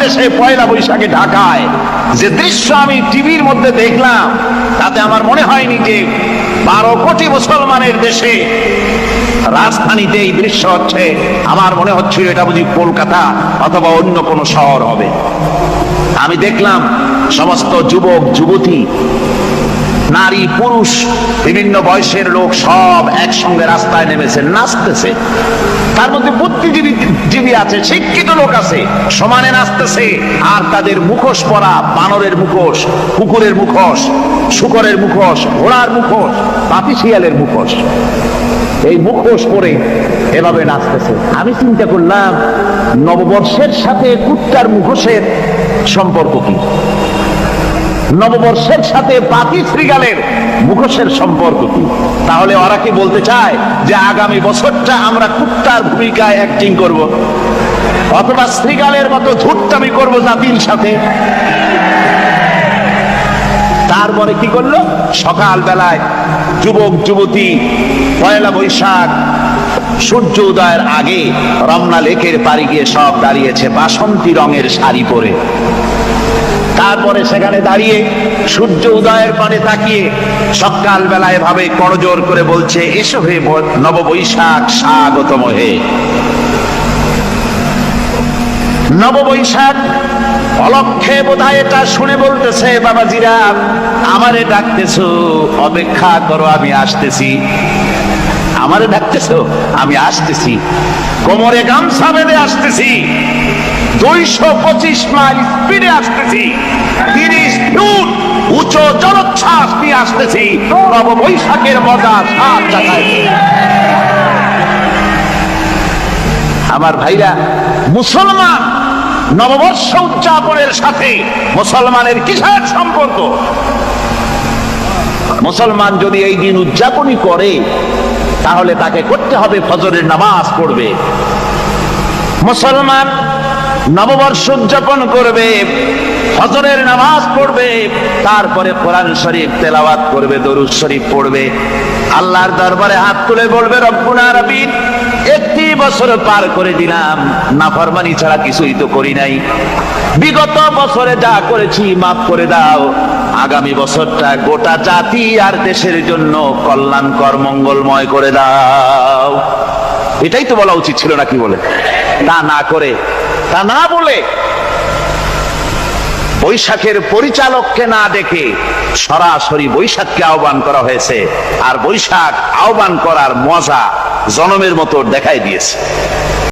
দেশে পয়লা বৈশাখে ঢাকায় যে দৃশ্য আমি টিভির মধ্যে দেখলাম, তাতে আমার মনে হয়নি যে 12 কোটি মুসলমানের দেশে রাজধানীতে এই দৃশ্য হচ্ছে। আমার মনে হচ্ছিল এটা বুঝি কলকাতা অথবা অন্য কোনো শহর হবে। আমি দেখলাম সমস্ত যুবক যুবতী, নারী পুরুষ, বিভিন্ন বয়সের লোক সব একসঙ্গে রাস্তায় নেমেছে, নাচতেছে। তার মধ্যে বুদ্ধিজীবী আছে, শিক্ষিত লোক আছে, সমানে নাচতেছে। আর তাদের মুখোশ পরা, বানরের মুখোশ, কুকুরের মুখোশ, শূকরের মুখোশ, ঘোড়ার মুখোশ, পাতি শিয়ালের মুখোশ, এই মুখোশ পরে এভাবে নাচতেছে। আমি চিন্তা করলাম, নববর্ষের সাথে কুত্তার মুখোশের সম্পর্ক কি? নববর্ষের সাথে পাতি শ্রীগালের মুখোশের সম্পর্ক কি? তাহলে ওরা কি বলতে চায় যে আগামী বছরটা আমরা কুত্তার ভূমিকায় অ্যাক্টিং করব, অথবা শ্রীগালের মতো ধূর্তামি করব জাতির সাথে? তারপরে কি করলো? সকাল বেলায় যুবক যুবতী পয়লা বৈশাখ সূর্য উদয়ের আগে রমনা লেকের পাড়ি গিয়ে সব দাঁড়িয়েছে বাসন্তী রঙের শাড়ি পরে। তারপরে সেখানে দাঁড়িয়ে সূর্য উদয়ের পানে তাকিয়ে সকাল বেলায় ভাবে করজোর করে বলছে, এসো হে নববৈশাখ স্বাগতম হে। নববৈশাখ অলক্ষে বোধহয় এটা শুনে বলতেছে, বাবাজিরা আমারে ডাকতেছো, অপেক্ষা করো আমি আসতেছি। আমারে ডাকতেছো, আমি আসতেছি, কোমরে গামছা বেঁধে আসতেছি, 225 মাইল স্পিডে আসতেছি, 30 ফুট উঁচু জলোচ্ছ্বাস নিয়ে আসতেছি, নববৈশাখের মজা সাত জায়গায়। আমার ভাইরা, মুসলমান নববর্ষ উদযাপনের সাথে মুসলমানের কিসের সম্পর্ক? মুসলমান যদি এই দিন উদযাপনই করে, তাহলে তাকে করতে হবে ফজরের নামাজ পড়বে। মুসলমান নববর্ষ উদযাপন করবে, ফজরের নামাজ পড়বে, তারপরে কোরআন শরীফ তেলাওয়াত করবে, দরুদ শরীফ পড়বে, আল্লাহর দরবারে হাত তুলে বলবে, রব্বুনা আলামিন, একটি বছর পার করে দিলাম, নাফরমানি ছাড়া কিছুই তো করি নাই, বিগত বছরে যা করেছি মাফ করে দাও, আগামী বছরটা গোটা জাতি আর দেশের জন্য কল্যাণকর মঙ্গলময় করে দাও। এটাই তো বলা উচিত ছিল নাকি বলে? তা না করে, তা না বলে, বৈশাখের পরিচালককে না দেখে সরাসরি বৈশাখকে আহ্বান করা হয়েছে। আর বৈশাখ আহ্বান করার মজা জনমের মতো দেখাই দিয়েছে।